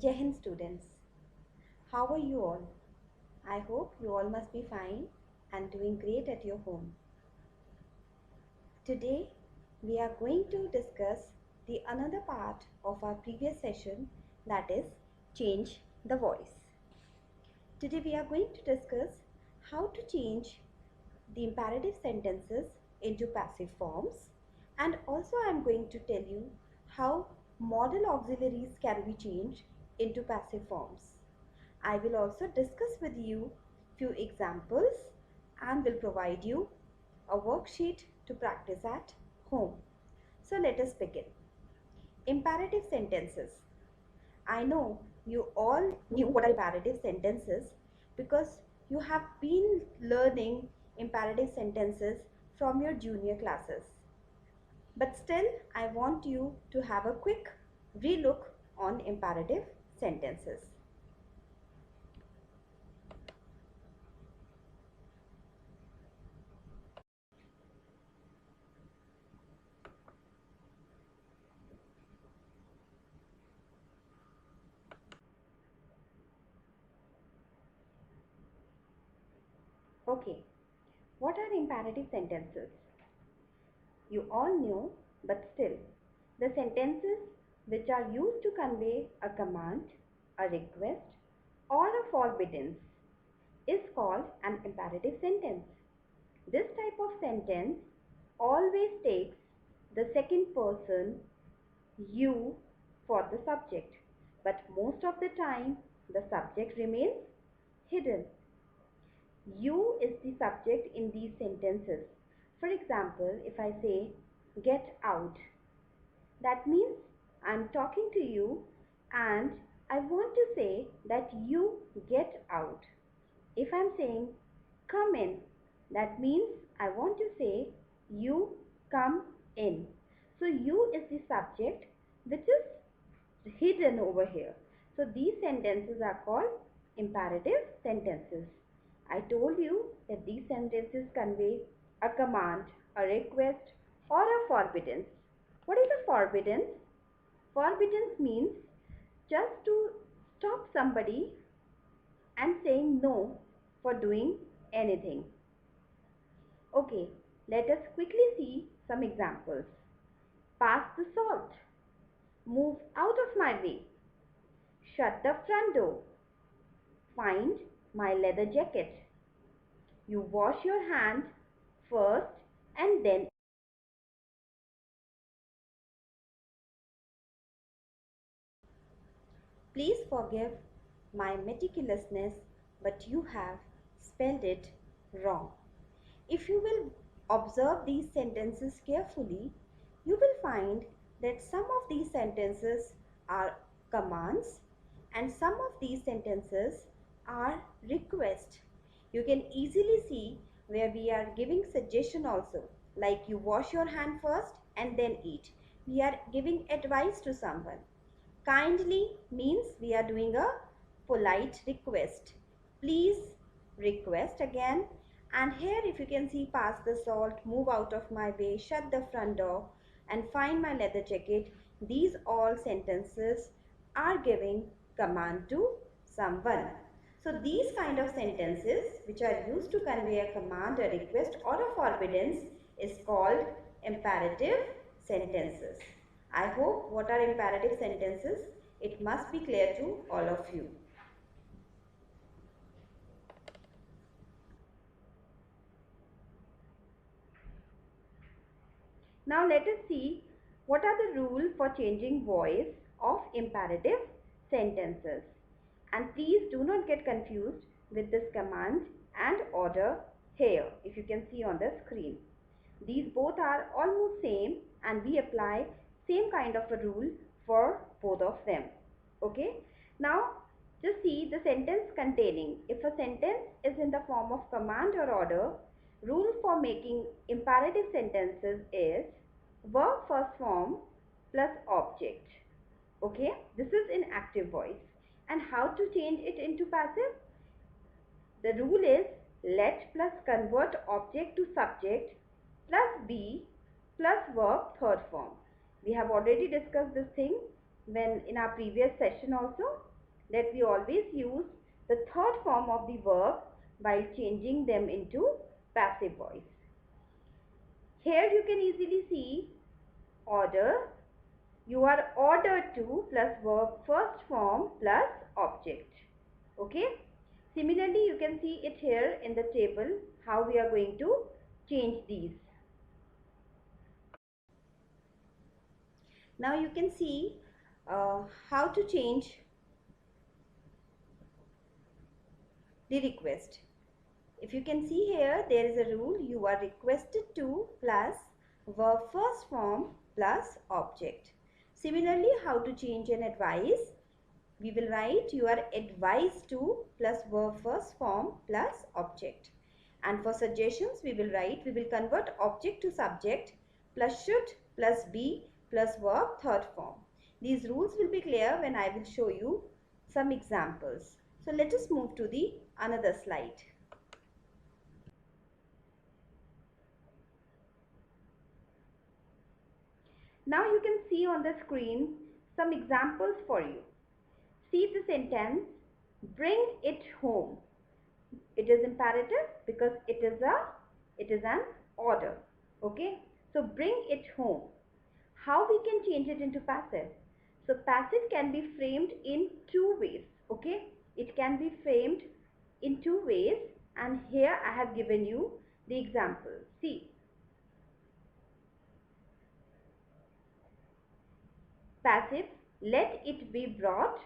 Jai Hind students, how are you all? I hope you all must be fine and doing great at your home. Today we are going to discuss the another part of our previous session, that is change the voice. Today we are going to discuss how to change the imperative sentences into passive forms, and also I am going to tell you how modal auxiliaries can be changed into passive forms. I will also discuss with you few examples and will provide you a worksheet to practice at home. So let us begin. Imperative sentences. I know you all knew what are imperative sentences because you have been learning imperative sentences from your junior classes. But still, I want you to have a quick relook on imperative sentences. Okay, what are imperative sentences? You all know, but still, the sentences which are used to convey a command, a request, or a forbiddance is called an imperative sentence. This type of sentence always takes the second person you for the subject, but most of the time the subject remains hidden. You is the subject in these sentences. For example, if I say get out, that means I'm talking to you and I want to say that you get out. If I'm saying come in, that means I want to say you come in. So you is the subject which is hidden over here. So these sentences are called imperative sentences. I told you that these sentences convey a command, a request, or a forbiddance. What is a forbiddance? Forbiddance means just to stop somebody and saying no for doing anything. Okay, let us quickly see some examples. Pass the salt. Move out of my way. Shut the front door. Find my leather jacket. You wash your hands first and then. Please forgive my meticulousness, but you have spelled it wrong. If you will observe these sentences carefully, you will find that some of these sentences are commands and some of these sentences are requests. You can easily see where we are giving suggestion also, like you wash your hand first and then eat. We are giving advice to someone. Kindly means we are doing a polite request. Please request again. And here if you can see pass the salt, move out of my way, shut the front door and find my leather jacket. These all sentences are giving command to someone. So these kind of sentences which are used to convey a command, a request or a forbiddance is called imperative sentences. I hope what are imperative sentences, it must be clear to all of you. Now let us see what are the rules for changing voice of imperative sentences. And please do not get confused with this command and order here, if you can see on the screen. These both are almost same and we apply same kind of a rule for both of them. Okay. Now just see the sentence containing. If a sentence is in the form of command or order, rule for making imperative sentences is verb first form plus object. Okay. This is in active voice. And how to change it into passive? The rule is let plus convert object to subject plus be plus verb third form. We have already discussed this thing when in our previous session also, that we always use the third form of the verb while changing them into passive voice. Here you can easily see order. You are ordered to plus verb first form plus object. Okay. Similarly, you can see it here in the table how we are going to change these. Now you can see how to change the request. If you can see here, there is a rule: you are requested to plus verb first form plus object. Similarly, how to change an advice? We will write you are advised to plus verb first form plus object. And for suggestions, we will write, we will convert object to subject plus should plus be plus verb third form. These rules will be clear when I will show you some examples. So let us move to the another slide. Now you can see on the screen some examples for you. See the sentence, bring it home. It is imperative because it is an order. Okay, so bring it home. How we can change it into passive? So passive can be framed in two ways. Okay, it can be framed in two ways, and here I have given you the example. See, passive, let it be brought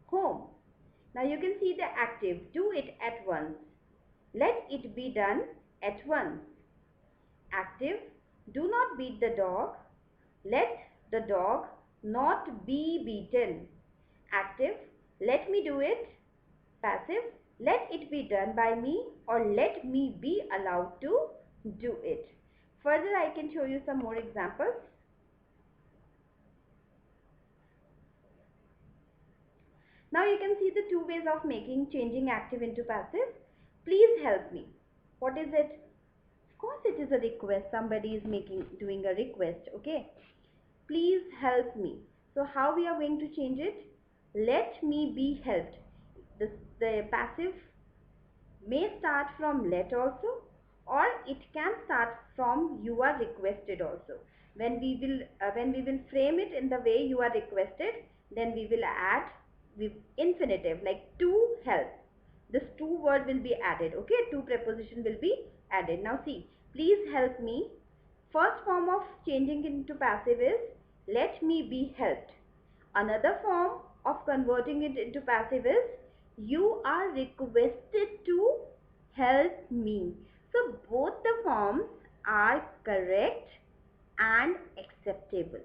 home. Now you can see the active, do it at once. Let it be done at once. Active, do not beat the dog. Let the dog not be beaten. Active, let me do it. Passive, let it be done by me or let me be allowed to do it. Further, I can show you some more examples. Now you can see the two ways of changing active into passive. Please help me. What is it? Of course it is a request. Somebody is doing a request. Okay. Please help me. So how we are going to change it? Let me be helped. The passive may start from let also, or it can start from you are requested also. When we will frame it in the way you are requested, then we will add with infinitive like to help. This to word will be added. Okay, to preposition will be added. Now see, please help me. First form of changing into passive is let me be helped. Another form of converting it into passive is you are requested to help me. So both the forms are correct and acceptable.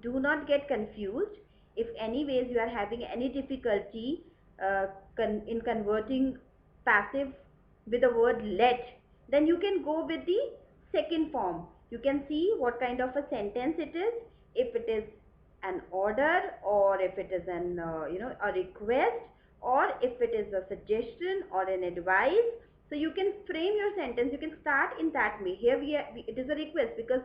Do not get confused. If anyways you are having any difficulty in converting passive with the word let, then you can go with the second form. You can see what kind of a sentence it is. If it is an order, or if it is an a request, or if it is a suggestion or an advice. So you can frame your sentence. You can start in that way. Here it is a request because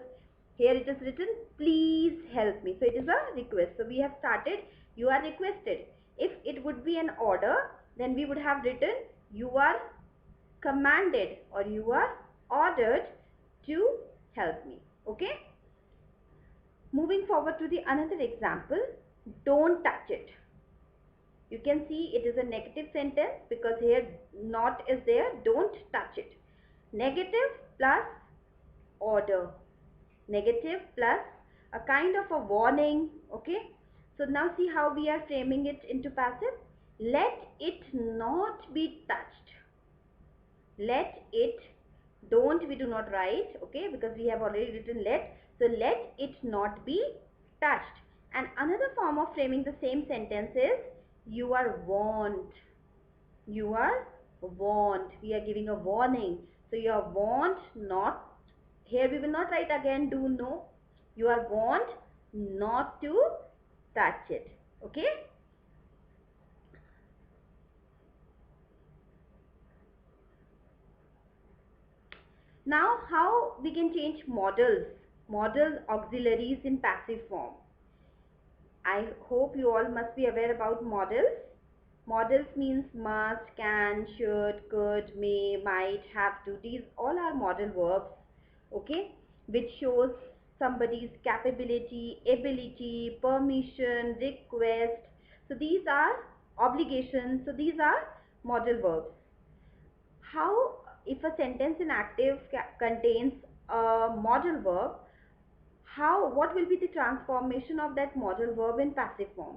here it is written, please help me. So it is a request. So we have started, you are requested. If it would be an order, then we would have written, you are commanded or you are ordered to help me. Okay. Moving forward to the another example, don't touch it. You can see it is a negative sentence because here not is there, don't touch it. Negative plus order. Negative plus a kind of a warning. Okay, so now see how we are framing it into passive. Let it not be touched. Let it, don't we do not write, okay, because we have already written let. So let it not be touched. And another form of framing the same sentence is you are warned. You are warned. We are giving a warning. So you are warned not. Here we will not write again do no. You are warned not to touch it. Okay. Now how we can change modals auxiliaries in passive form. I hope you all must be aware about models. Models means must, can, should, could, may, might, have to. These all are modal verbs, okay, which shows somebody's capability, ability, permission, request. So these are obligations. So these are modal verbs. How, if a sentence in active contains a modal verb, how, what will be the transformation of that modal verb in passive form?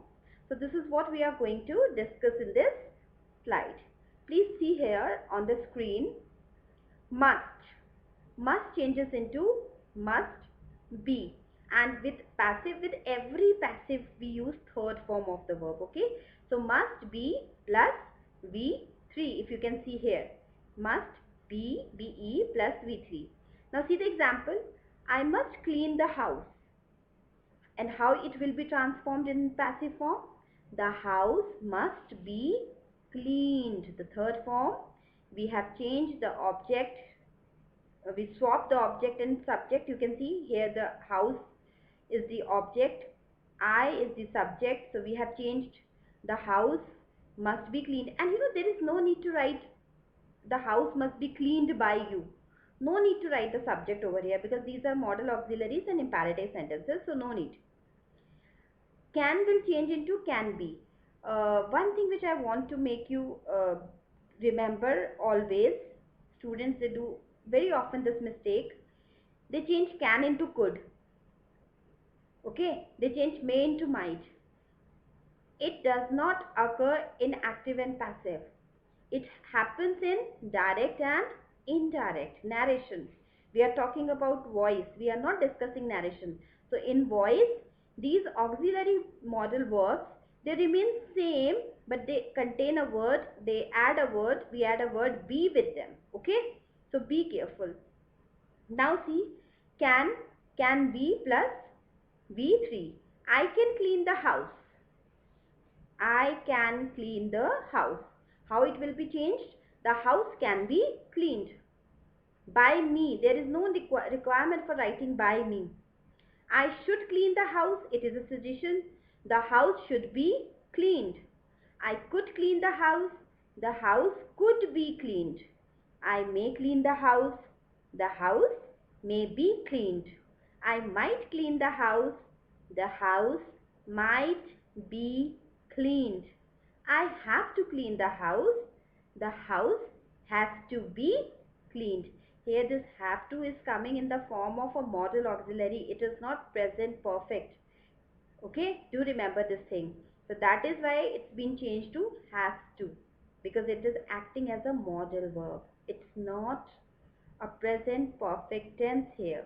So this is what we are going to discuss in this slide. Please see here on the screen, must. Must changes into must be, and with passive, with every passive we use third form of the verb, okay? So must be plus v3, if you can see here, must be plus v3. Now see the example, I must clean the house. And how it will be transformed in passive form? The house must be cleaned. The third form, we have changed the object. We swap the object and subject. You can see here the house is the object, I is the subject. So we have changed the house must be cleaned. And you know, there is no need to write the house must be cleaned by you. No need to write the subject over here because these are modal auxiliaries and imperative sentences. So no need. Can will change into can be. One thing which I want to make you remember always, students, they do very often this mistake. They change can into could. Okay, they change may into might. It does not occur in active and passive. It happens in direct and indirect narration. We are talking about voice. We are not discussing narration. So in voice, these auxiliary modal verbs, they remain same, but they contain a word, they add a word, we add a word be with them. Okay? So be careful. Now see, can be plus V3. I can clean the house. I can clean the house. How it will be changed? The house can be cleaned by me. There is no requirement for writing by me. I should clean the house. It is a suggestion. The house should be cleaned. I could clean the house. The house could be cleaned. I may clean the house. The house may be cleaned. I might clean the house. The house might be cleaned. I have to clean the house. The house has to be cleaned. Here this have to is coming in the form of a modal auxiliary. It is not present perfect. Okay, do remember this thing. So that is why it's been changed to has to, because it is acting as a modal verb. It's not a present perfect tense here.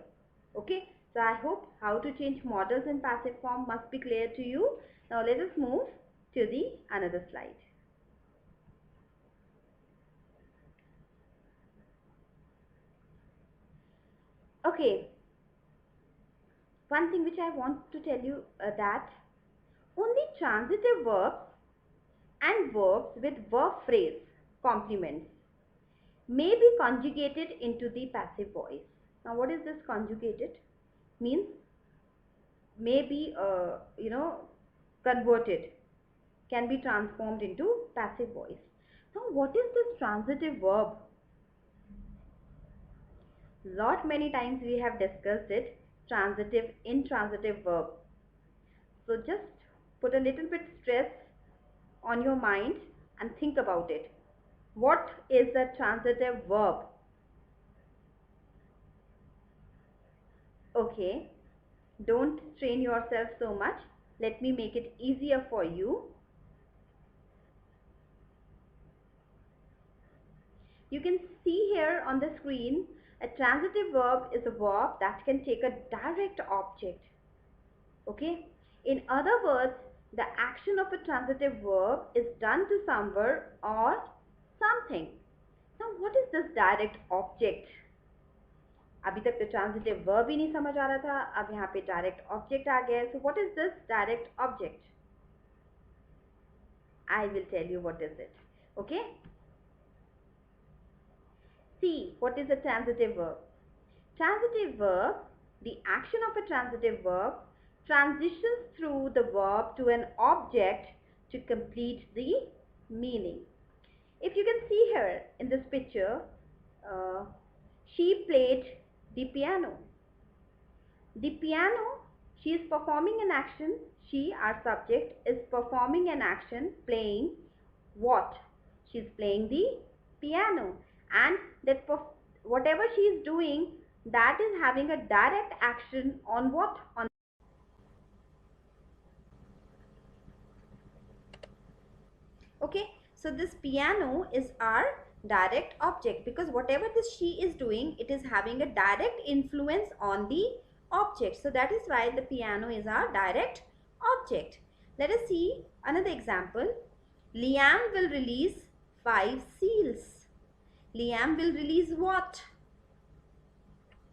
Okay, so I hope how to change modals in passive form must be clear to you. Now let us move to the another slide. Okay, one thing which I want to tell you that only transitive verbs and verbs with verb phrase complements may be conjugated into the passive voice. Now what is this conjugated? Means may be converted, can be transformed into passive voice. Now what is this transitive verb? Lot many times we have discussed it, transitive, intransitive verb. So just put a little bit stress on your mind and think about it. What is the transitive verb? Okay, don't strain yourself so much. Let me make it easier for you. You can see here on the screen, a transitive verb is a verb that can take a direct object. Okay? In other words, the action of a transitive verb is done to somewhere or something. Now, what is this direct object? अभी तक तो transitive verb ही नहीं समझ आ रहा था, अब यहाँ पे direct object आ गया है. So, what is this direct object? I will tell you what is it. Okay? See, what is a transitive verb? Transitive verb, the action of a transitive verb transitions through the verb to an object to complete the meaning. If you can see here in this picture, uh, she played the piano. The piano, she is performing an action. She, our subject, is performing an action playing what? She is playing the piano. And that whatever she is doing, that is having a direct action on what? On okay, so this piano is our direct object because whatever this she is doing, it is having a direct influence on the object. So that is why the piano is our direct object. Let us see another example. Liam will release 5 seals. Liam will release what?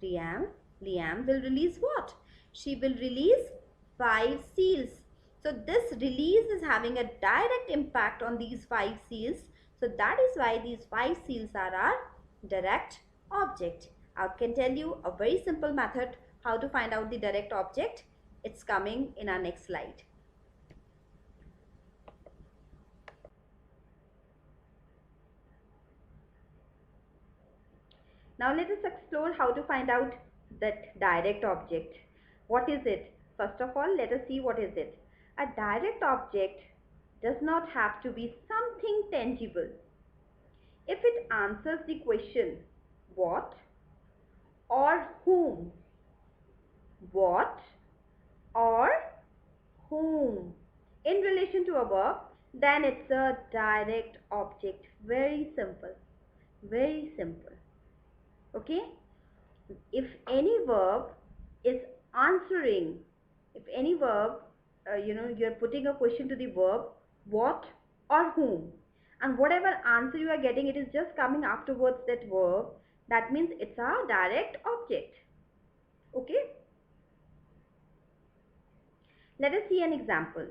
Liam, Liam will release what? She will release 5 seals. So this release is having a direct impact on these 5 seals. So that is why these 5 seals are our direct object. I can tell you a very simple method how to find out the direct object. It's coming in our next slide. Now let us explore how to find out that direct object. What is it? First of all, let us see what is it. A direct object does not have to be something tangible. If it answers the question what or whom, what or whom in relation to a verb, then it's a direct object. Very simple. Very simple. Okay? If any verb is answering, if any verb, you're putting a question to the verb what or whom, and whatever answer you are getting, it is just coming afterwards that verb, that means it's a direct object. Okay, let us see an example.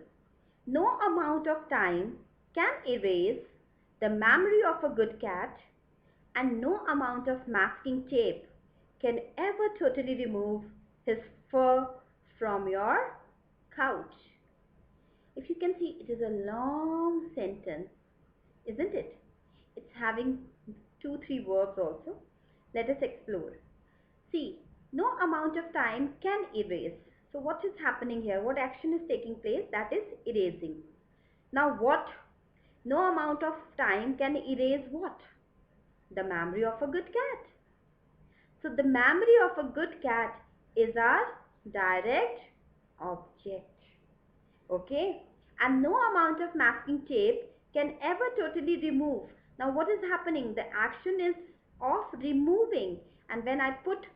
No amount of time can erase the memory of a good cat, and no amount of masking tape can ever totally remove his fur from your couch. If you can see, it is a long sentence, isn't it? It's having 2, 3 verbs also. Let us explore. See, no amount of time can erase. So what is happening here? What action is taking place? That is erasing. Now what? No amount of time can erase what? The memory of a good cat. So the memory of a good cat is our direct object. Okay? And no amount of masking tape can ever totally remove. Now what is happening? The action is of removing. And when I put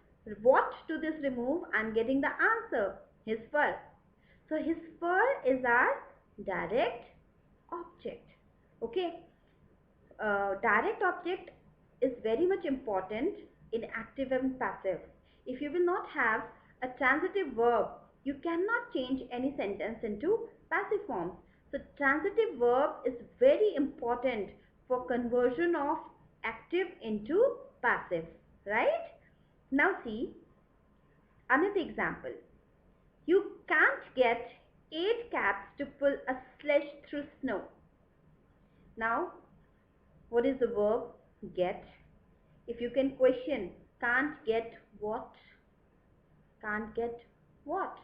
what to this remove, I am getting the answer. His fur. So his fur is our direct object. Okay? Direct object is very much important in active and passive. If you will not have a transitive verb, you cannot change any sentence into passive form. So transitive verb is very important for conversion of active into passive, right? Now see another example. You can't get 8 cats to pull a sledge through snow. Now, what is the verb get? If you can question, can't get what? Can't get what?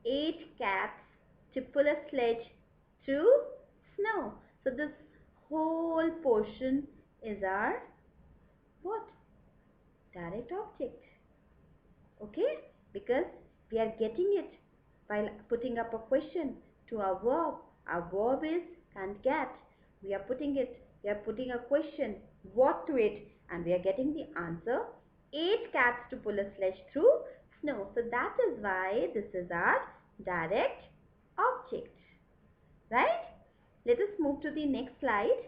8 cats to pull a sledge through snow. So this whole portion is our what? Direct object. Okay? Because we are getting it while putting up a question to our verb. Our verb is can't get. We are putting it, we are putting a question, what to it, and we are getting the answer. 8 cats to pull a sledge through snow. So that is why this is our direct object. Right? Let us move to the next slide.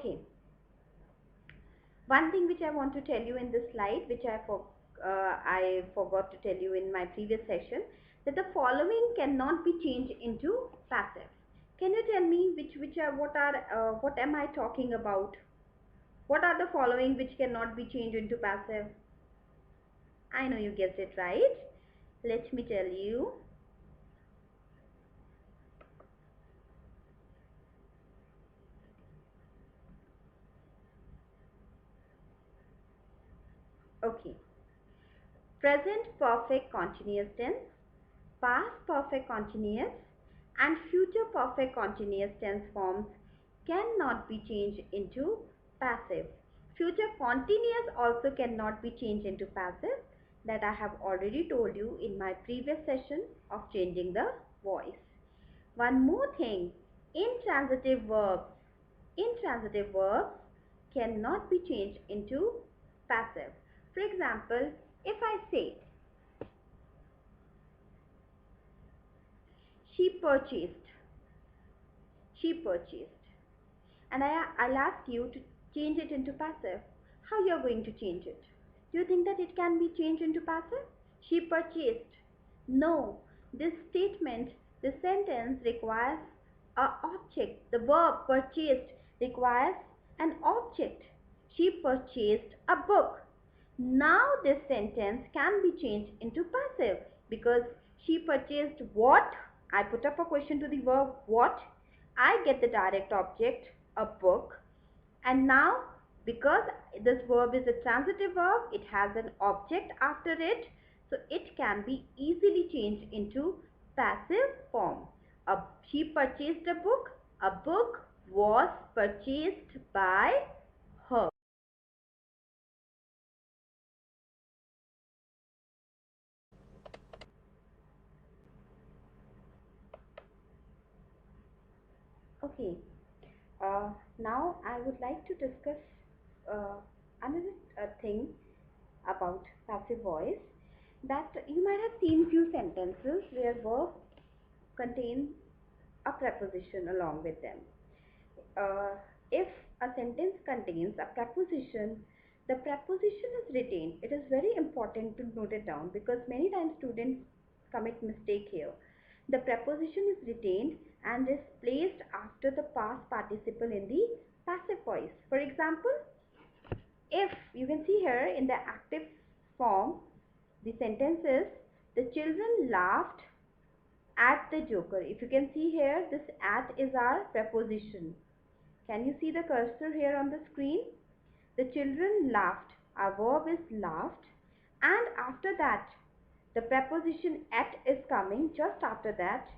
Okay. One thing which I want to tell you in this slide, which I forgot to tell you in my previous session, that the following cannot be changed into passive. Can you tell me what am I talking about? What are the following which cannot be changed into passive? I know you guessed it right. Let me tell you. Okay. Present perfect continuous tense, past perfect continuous, and future perfect continuous tense forms cannot be changed into passive. Future continuous also cannot be changed into passive, that I have already told you in my previous session of changing the voice. One more thing, intransitive verbs cannot be changed into passive. For example, if I say she purchased, she purchased, and I'll ask you to change it into passive. How you're going to change it? Do you think that it can be changed into passive? She purchased. No, this statement, the sentence requires a object. The verb purchased requires an object. She purchased a book. Now this sentence can be changed into passive because she purchased what? I put up a question to the verb what. I get the direct object, a book. And now, because this verb is a transitive verb, it has an object after it, so it can be easily changed into passive form. She purchased a book. A book was purchased by her. Okay. Now I would like to discuss another thing about passive voice, that you might have seen few sentences where verb contain a preposition along with them. Uh, if a sentence contains a preposition, the preposition is retained. It is very important to note it down because many times students commit mistake here. The preposition is retained and is placed after the past participle in the passive voice. For example, if you can see here in the active form, the sentence is the children laughed at the joker. If you can see here, this at is our preposition. Can you see the cursor here on the screen? The children laughed. Our verb is laughed. And after that, the preposition at is coming just after that.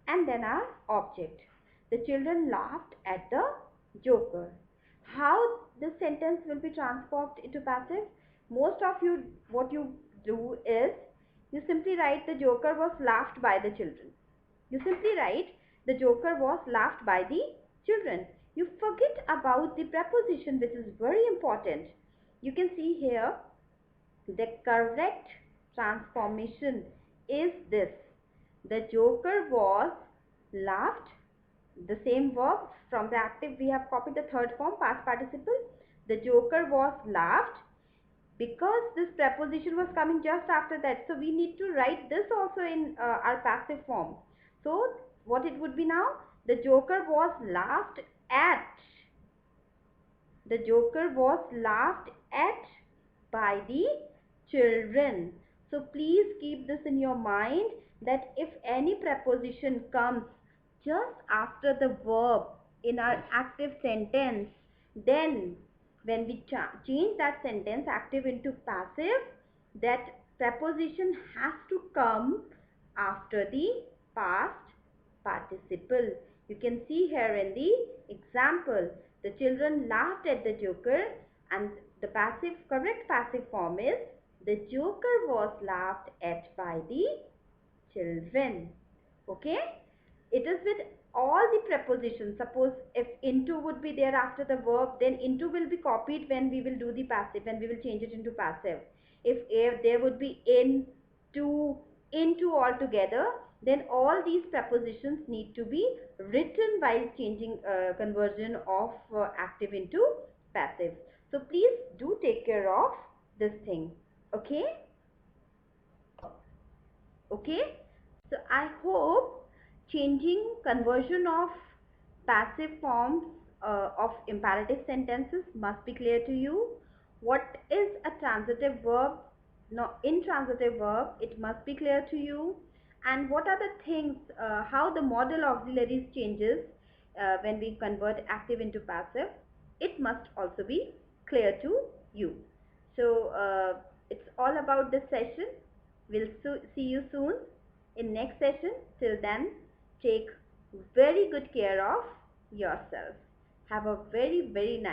And then our object. The children laughed at the joker. How this sentence will be transformed into passive? Most of you, what you do is, you simply write the joker was laughed by the children. You simply write the joker was laughed by the children. You forget about the preposition, which is very important. You can see here the correct transformation is this. The joker was laughed. The same verb from the active we have copied the third form past participle. The joker was laughed because this preposition was coming just after that, so we need to write this also in our passive form. So what it would be now, the joker was laughed at, the joker was laughed at by the children. So please keep this in your mind, that if any preposition comes just after the verb in our active sentence, then when we change that sentence active into passive, that preposition has to come after the past participle. You can see here in the example, the children laughed at the joker, and the correct passive form is the joker was laughed at by the children. Okay? It is with all the prepositions. Suppose if into would be there after the verb, then into will be copied when we will do the passive, when we will change it into passive. If there would be in, to, into all together, then all these prepositions need to be written while changing conversion of active into passive. So please do take care of this thing. Okay? Okay, so I hope changing conversion of passive forms of imperative sentences must be clear to you. What is a transitive verb? No, intransitive verb, it must be clear to you. And what are the things, how the modal auxiliaries changes when we convert active into passive, it must also be clear to you. So it's all about this session. We'll see you soon in next session. Till then, take very good care of yourself. Have a very nice